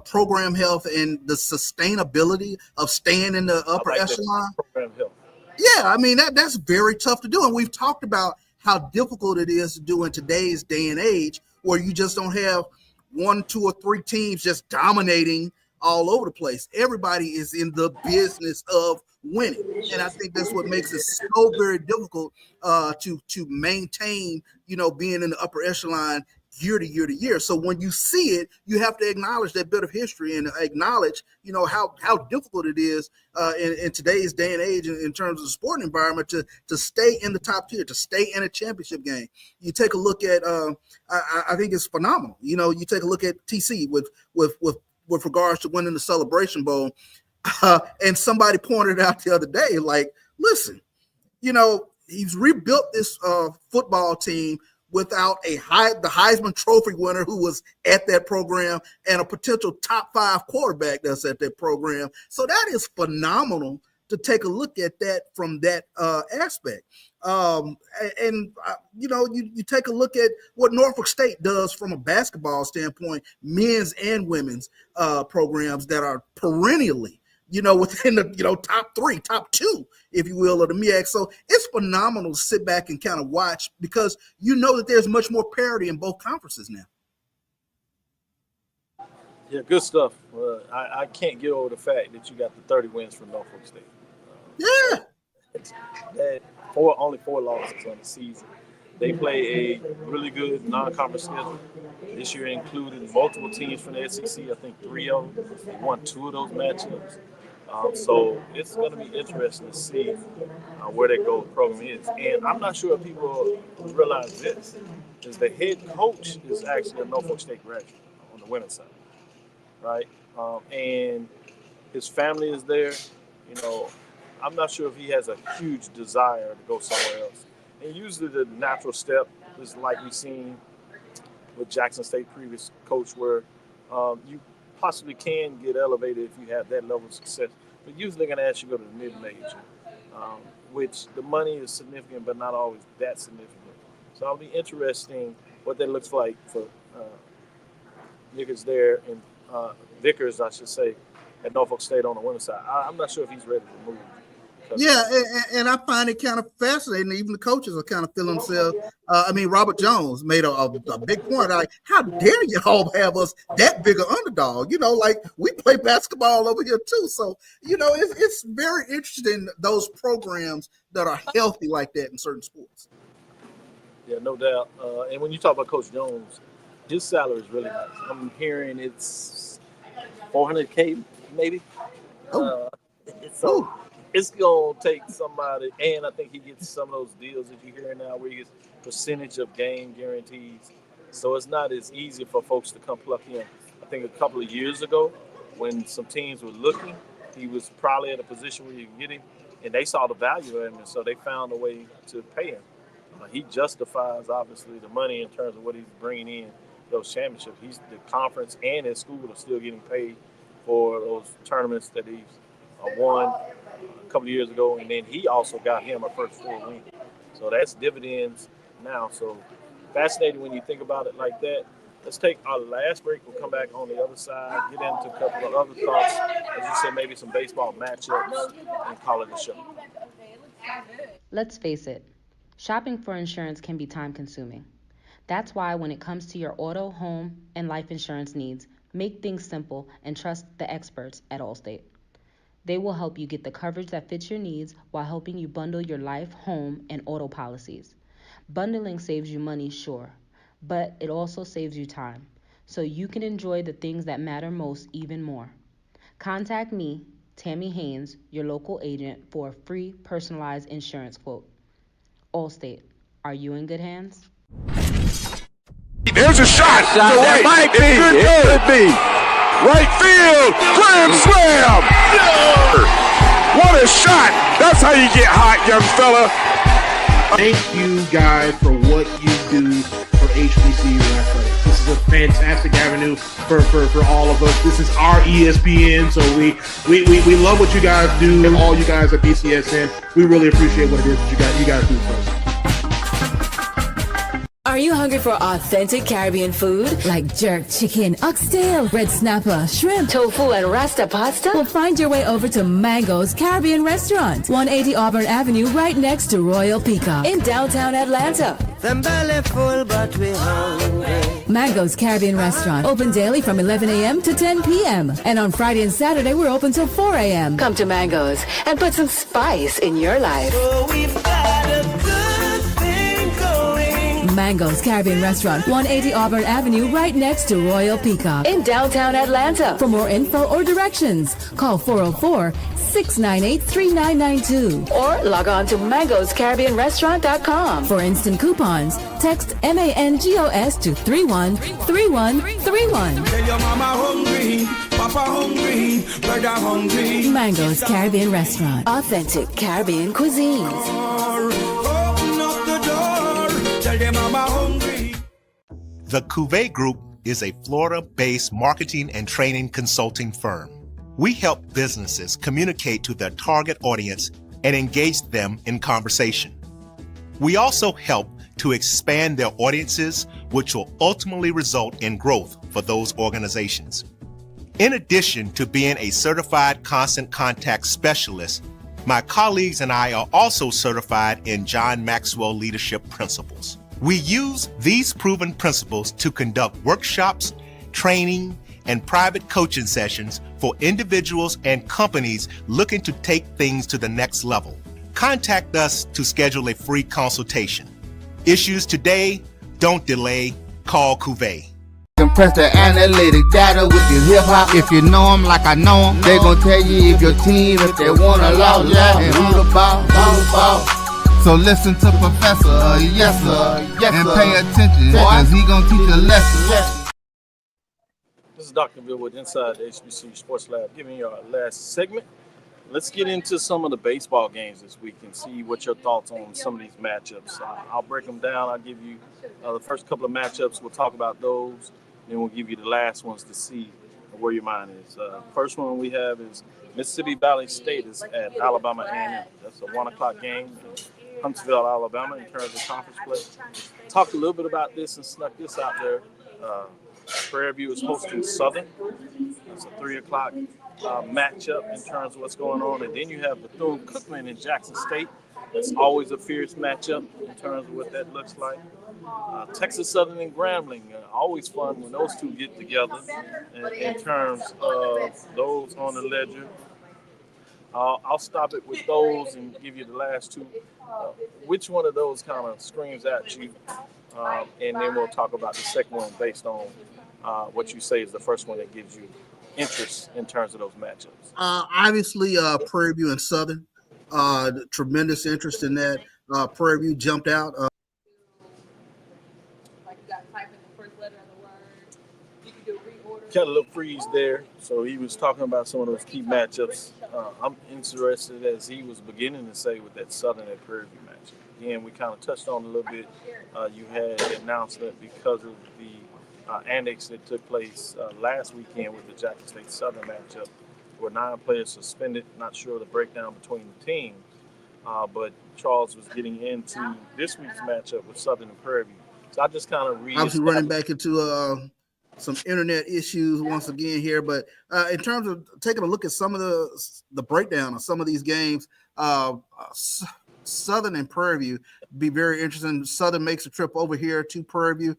program health and the sustainability of staying in the upper echelon, program health. Yeah, I mean that's very tough to do, and we've talked about how difficult it is to do in today's day and age, where you just don't have 1, 2, or 3 teams just dominating all over the place. Everybody is in the business of winning, and I think that's what makes it so very difficult to maintain, being in the upper echelon year to year to year. So when you see it, you have to acknowledge that bit of history and acknowledge, how difficult it is in today's day and age in terms of the sporting environment to stay in the top tier, to stay in a championship game. You take a look at, I think it's phenomenal. You take a look at TC with regards to winning the Celebration Bowl, and somebody pointed out the other day, like, listen, he's rebuilt this football team without the Heisman Trophy winner who was at that program and a potential top 5 quarterback that's at that program. So that is phenomenal to take a look at that from that aspect. You take a look at what Norfolk State does from a basketball standpoint, men's and women's programs that are perennially within the top 3, top 2, if you will, of the MEAC. So it's phenomenal to sit back and kind of watch, because that there's much more parity in both conferences now. Yeah, good stuff. I can't get over the fact that you got the 30 wins from Norfolk State. Only 4 losses on the season. They play a really good non-conference schedule. This year included multiple teams from the SEC. I think 3 of them. They won 2 of those matchups. So it's going to be interesting to see where that gold program is. And I'm not sure if people realize this, is the head coach is actually a Norfolk State graduate on the women's side, right? And his family is there. I'm not sure if he has a huge desire to go somewhere else. And usually the natural step is like we've seen with Jackson State previous coach, where you possibly can get elevated if you have that level of success. But usually they're going to ask you to go to the mid-major, which the money is significant, but not always that significant. So it'll be interesting what that looks like for Vickers there, and Vickers, I should say, at Norfolk State on the women's side. I'm not sure if he's ready to move. Yeah, and I find it kind of fascinating. Even the coaches are kind of feeling themselves. Robert Jones made a big point. Like, how dare you all have us that big an underdog? Like, we play basketball over here too. So, it's very interesting, those programs that are healthy like that in certain sports. Yeah, no doubt. And when you talk about Coach Jones, his salary is really nice. I'm hearing it's $400K maybe. It's going to take somebody, and I think he gets some of those deals that you hear now where he gets percentage of game guarantees. So it's not as easy for folks to come pluck in. I think a couple of years ago, when some teams were looking, he was probably in a position where you can get him, and they saw the value in him, and so they found a way to pay him. He justifies, obviously, the money in terms of what he's bringing in those championships. The conference and his school are still getting paid for those tournaments that he's won a couple of years ago, and then he also got him a first 4 win. So that's dividends now. So fascinating when you think about it like that. Let's take our last break. We'll come back on the other side, get into a couple of other thoughts. As you said, maybe some baseball matchups, and call it a show. Let's face it, shopping for insurance can be time-consuming. That's why when it comes to your auto, home, and life insurance needs, make things simple and trust the experts at Allstate. They will help you get the coverage that fits your needs while helping you bundle your life, home, and auto policies. Bundling saves you money, sure, but it also saves you time, so you can enjoy the things that matter most even more. Contact me, Tammy Haynes, your local agent, for a free personalized insurance quote. Allstate, are you in good hands? There's a shot. It might be. It could be. Right field. Grand slam. What a shot. That's how you get hot, young fella. Thank you, guys, for what you do for HBCU athletics. a fantastic avenue for all of us. This is our ESPN, so we love what you guys do, and all you guys at BCSN. We really appreciate what it is that you guys do for us. Are you hungry for authentic Caribbean food like jerk chicken, oxtail, red snapper, shrimp, tofu, and rasta pasta? Well, find your way over to Mango's Caribbean Restaurant, 180 Auburn Avenue, right next to Royal Peacock in downtown Atlanta. Them belly full, but we hungry. Mango's Caribbean Restaurant, open daily from 11 a.m. to 10 p.m. And on Friday and Saturday, we're open till 4 a.m. Come to Mango's and put some spice in your life. Oh, we've got a good thing going. Mango's Caribbean Restaurant, 180 Auburn Avenue, right next to Royal Peacock in downtown Atlanta. For more info or directions, call 404-698-3992 or log on to mangoscaribbeanrestaurant.com. For instant coupons, text MANGOS to 313131. Tell your mama hungry, papa hungry, brother hungry. Mango's Caribbean Restaurant, authentic Caribbean cuisines. Open up the door, tell your mama hungry. The Cuvée Group is a Florida-based marketing and training consulting firm. We help businesses communicate to their target audience and engage them in conversation. We also help to expand their audiences, which will ultimately result in growth for those organizations. In addition to being a certified constant contact specialist, my colleagues and I are also certified in John Maxwell Leadership Principles. We use these proven principles to conduct workshops, training, and private coaching sessions for individuals and companies looking to take things to the next level. Contact us to schedule a free consultation. Issues today, don't delay, call Cuvée. Compress the analytic data with your hip hop. If you know them like I know them, they gon' tell you if your team, if they wanna law, and who the ball. So listen to Professor, yes sir, and pay attention, cause he gon' teach a lesson. This is Dr. Bill with Inside the HBCU Sports Lab, giving you our last segment. Let's get into some of the baseball games this week and see what your thoughts on some of these matchups. I'll break them down. I'll give you the first couple of matchups. We'll talk about those. Then we'll give you the last ones to see where your mind is. First one we have is Mississippi Valley State is at Alabama A&M. That's a 1 o'clock game in Huntsville, Alabama, in terms of conference play. Talked a little bit about this and snuck this out there. Prairie View is hosting Southern. It's a 3 o'clock matchup in terms of what's going on. And then you have Bethune-Cookman in Jackson State. It's always a fierce matchup in terms of what that looks like. Texas Southern and Grambling, always fun when those two get together in terms of those on the ledger. I'll stop it with those and give you the last two. Which one of those kind of screams at you? And then we'll talk about the second one based on what you say is the first one that gives you interest in terms of those matchups. Obviously, Prairie View and Southern. Tremendous interest in that. Prairie View jumped out. Got a little freeze there, so he was talking about some of those key matchups. I'm interested, as he was beginning to say, with that Southern and Prairie View matchup. Again, we kind of touched on a little bit. You had the announcement because of the annex that took place last weekend with the Jackson State Southern matchup, where 9 players suspended. Not sure of the breakdown between the teams, but Charles was getting into this week's matchup with Southern and Prairie View. So I just kind of obviously running back into some internet issues once again here, but in terms of taking a look at some of the breakdown of some of these games, Southern and Prairie View be very interesting. Southern makes a trip over here to Prairie View.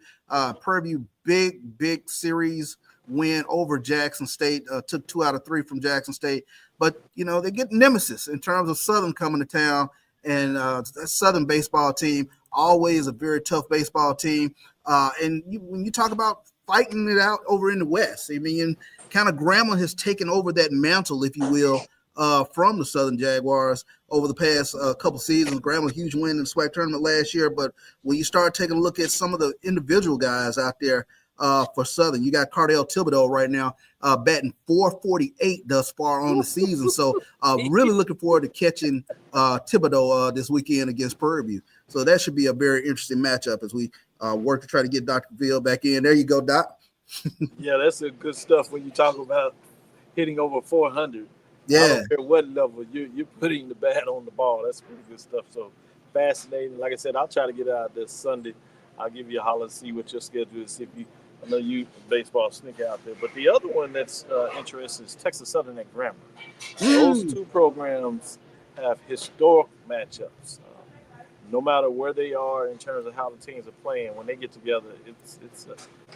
Prairie View, big series win over Jackson State. Took 2 out of 3 from Jackson State, but they get nemesis in terms of Southern coming to town, and that Southern baseball team, always a very tough baseball team. And when you talk about fighting it out over in the West, I mean, kind of Grambling has taken over that mantle, if you will, from the Southern Jaguars over the past couple seasons. Grambling, huge win in the SWAC tournament last year, but when you start taking a look at some of the individual guys out there for Southern, you got Cardell Thibodeau right now batting .448 thus far on the season. So really looking forward to catching Thibodeau this weekend against Prairie View. So that should be a very interesting matchup as we work to try to get Dr. Ville back in. There you go, Doc. Yeah, that's a good stuff when you talk about hitting over 400. I Yeah. don't care what level you're putting the bat on the ball. That's pretty good stuff. So fascinating. Like I said, I'll try to get out this Sunday. I'll give you a holler and see what your schedule is. If you, I know you baseball sneak out there. But the other one that's interesting is Texas Southern at Grambling. Those two programs have historic matchups. No matter where they are in terms of how the teams are playing, when they get together, it's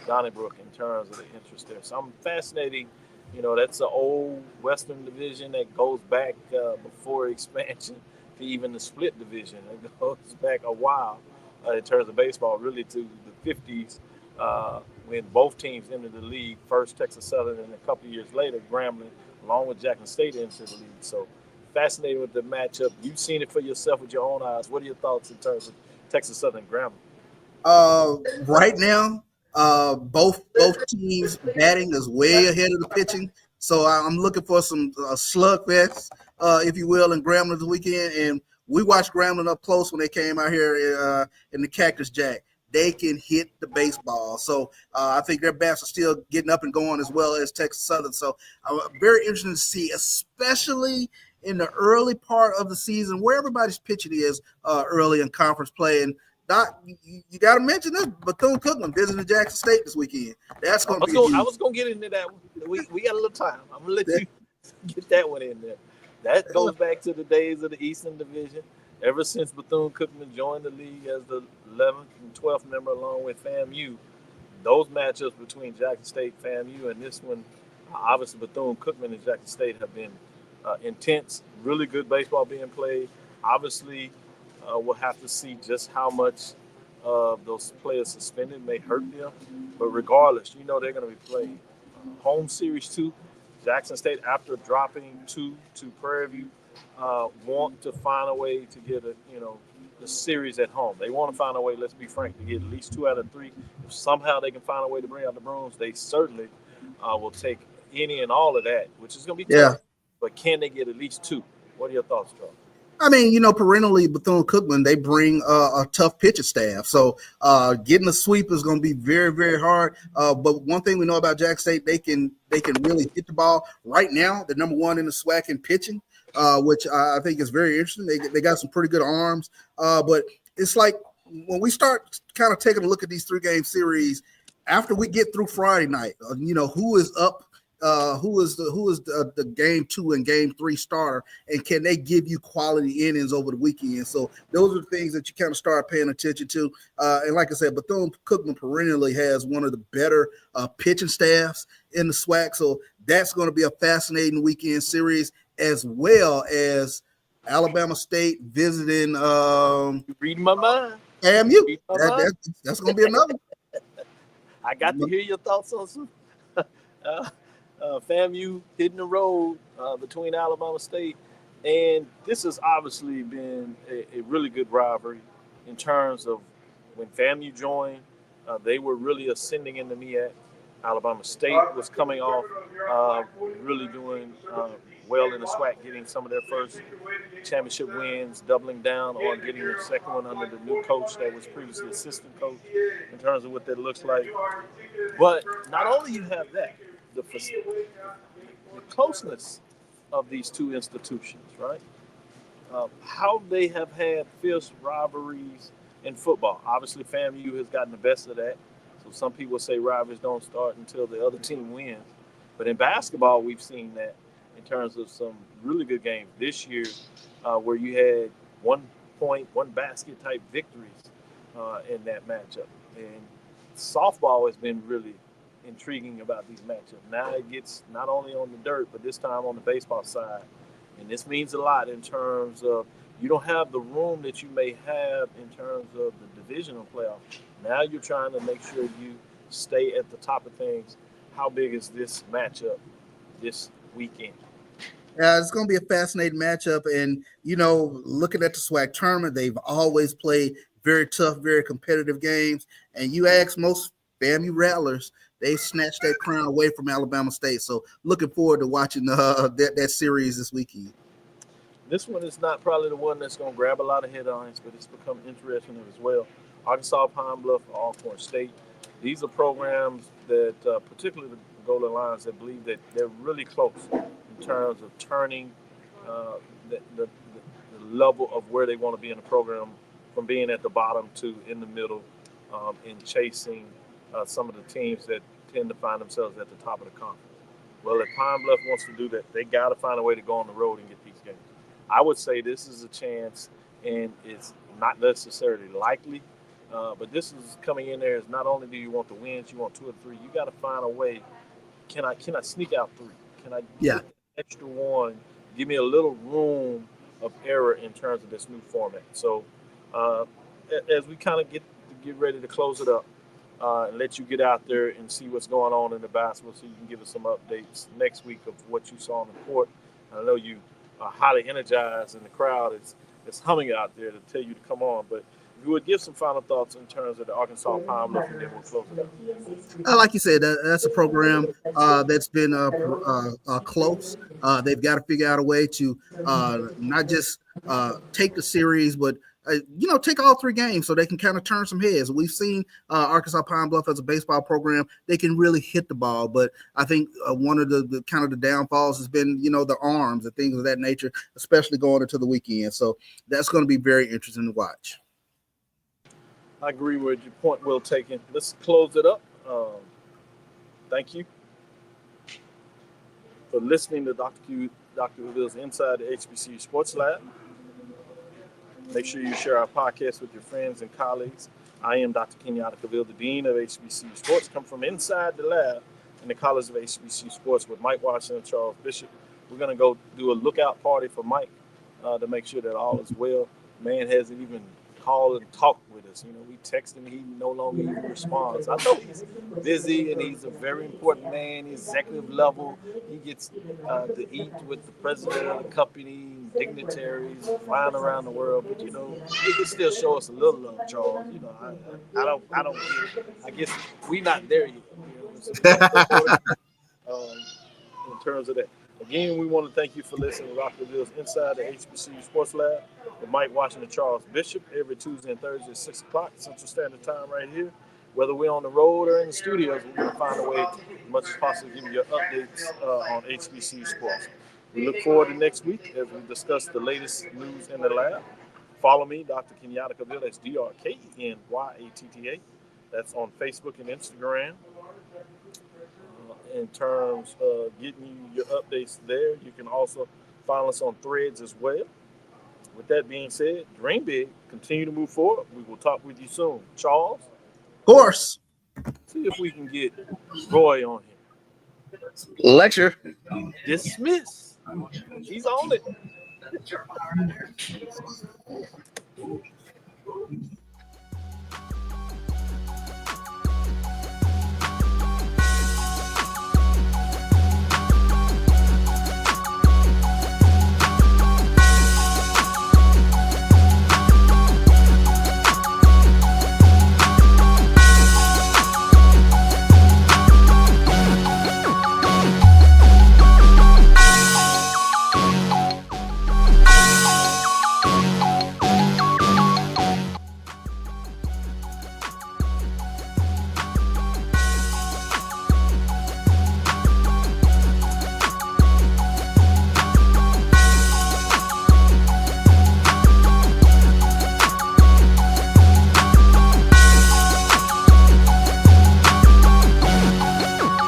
Donnybrook in terms of the interest there. So I'm fascinating. You know, that's an old Western division that goes back before expansion to even the split division. It goes back a while in terms of baseball, really to the 50s when both teams entered the league. First Texas Southern, and a couple of years later, Grambling, along with Jackson State, entered the league. So fascinated with the matchup. You've seen it for yourself with your own eyes. What are your thoughts in terms of Texas Southern Grambling? Right now, both teams batting is way ahead of the pitching. So I'm looking for some slugfest, if you will, in Grambling this weekend. And we watched Grambling up close when they came out here in the Cactus Jack. They can hit the baseball. So I think their bats are still getting up and going as well as Texas Southern. So I'm very interested to see, especially in the early part of the season where everybody's pitching is early in conference play. And Doc, you got to mention this. Bethune-Cookman visiting Jackson State this weekend. That's going to be huge. I was going to get into that one. We got a little time. I'm going to let you get that one in there. That goes back to the days of the Eastern Division. Ever since Bethune-Cookman joined the league as the 11th and 12th member along with FAMU, those matchups between Jackson State, FAMU, and this one, obviously Bethune-Cookman and Jackson State have been intense, really good baseball being played. Obviously, we'll have to see just how much of those players suspended may hurt them. But regardless, you know they're going to be playing home series 2. Jackson State, after dropping 2 to Prairie View, want to find a way to get the series at home. They want to find a way, let's be frank, to get at least 2 out of 3. If somehow they can find a way to bring out the brooms, they certainly will take any and all of that, which is going to be tough. But can they get at least 2? What are your thoughts, Charles? I mean, perennially Bethune-Cookman, they bring a tough pitching staff. So getting a sweep is going to be very, very hard. But one thing we know about Jackson State, they can really hit the ball. Right now, they're number 1 in the SWAC in pitching, which I think is very interesting. They got some pretty good arms. But it's like when we start kind of taking a look at these 3-game series, after we get through Friday night, who is up? Who is the game 2 and game 3 starter, and can they give you quality innings over the weekend? So those are the things that you kind of start paying attention to. And like I said, Bethune-Cookman perennially has one of the better pitching staffs in the SWAC. So that's going to be a fascinating weekend series, as well as Alabama State visiting. Reading my mind. FAMU. That's going to be another. I got to hear your thoughts on some. FAMU hitting the road between Alabama State, and this has obviously been a really good rivalry in terms of when FAMU joined, they were really ascending in the MEAC. Alabama State was coming off, really doing well in the SWAC, getting some of their first championship wins, doubling down on getting their second one under the new coach that was previously assistant coach in terms of what that looks like. But not only you have that, the closeness of these two institutions, right? How they have had fierce rivalries in football. Obviously, FAMU has gotten the best of that. So some people say rivalries don't start until the other team wins. But in basketball, we've seen that in terms of some really good games this year where you had 1 point, 1 basket type victories in that matchup. And softball has been really intriguing about these matchups. Now it gets not only on the dirt, but this time on the baseball side. And this means a lot in terms of you don't have the room that you may have in terms of the divisional playoff. Now you're trying to make sure you stay at the top of things. How big is this matchup this weekend? It's going to be a fascinating matchup. And, looking at the SWAC tournament, they've always played very tough, very competitive games. And you ask most FAMU Rattlers, they snatched that crown away from Alabama State. So looking forward to watching that series this weekend. This one is not probably the one that's going to grab a lot of headlines, but it's become interesting as well. Arkansas, Pine Bluff, Alcorn State. These are programs that, particularly the Golden Lions, that believe that they're really close in terms of turning uh, the level of where they want to be in the program from being at the bottom to in the middle, in chasing some of the teams that tend to find themselves at the top of the conference. Well, if Pine Bluff wants to do that, they got to find a way to go on the road and get these games. I would say this is a chance, and it's not necessarily likely, but this is coming in there as not only do you want the wins, you want 2 or 3. You got to find a way. Can I sneak out 3? Can I Yeah. get an extra 1? Give me a little room of error in terms of this new format. So uh, as we kind of get ready to close it up, and let you get out there and see what's going on in the basketball, so you can give us some updates next week of what you saw on the court. I know you are highly energized, and the crowd is humming out there to tell you to come on. But if you would give some final thoughts in terms of the Arkansas Pine Bluff, and then we'll close it out. Like you said, that's a program that's been close. They've got to figure out a way to not just take the series, but take all 3 games so they can kind of turn some heads. We've seen Arkansas Pine Bluff as a baseball program; they can really hit the ball. But I think one of the kind of the downfalls has been, the arms and things of that nature, especially going into the weekend. So that's going to be very interesting to watch. I agree with your point, well taken. Let's close it up. Thank you for listening to Dr. Cavils Inside the HBCU Sports Lab. Make sure you share our podcast with your friends and colleagues. I am Dr. Kenyatta Cavill, the Dean of HBCU Sports. Come from inside the lab in the College of HBCU Sports with Mike Washington and Charles Bishop. We're going to go do a lookout party for Mike to make sure that all is well. Man hasn't even called and talked with us. We text him, he no longer even responds. I know he's busy and he's a very important man, executive level. He gets to eat with the president of the company, dignitaries, flying around the world. But he can still show us a little love, Charles. I don't get it. I guess we not there yet. In terms of that. Again, we want to thank you for listening to Rockville's Inside the HBCU Sports Lab with Mike Washington, Charles Bishop, every Tuesday and Thursday at 6 o'clock Central Standard Time right here. Whether we're on the road or in the studios, we're going to find a way, as much as possible, to give you updates on HBCU sports. We look forward to next week as we discuss the latest news in the lab. Follow me, Dr. Kenyatta Cavill, that's DrKenyatta. That's on Facebook and Instagram. In terms of getting you your updates there, you can also follow us on Threads as well. With that being said, dream big, continue to move forward. We will talk with you soon. Charles? Of course. See if we can get Roy on here. Lecture. Dismiss. He's on it.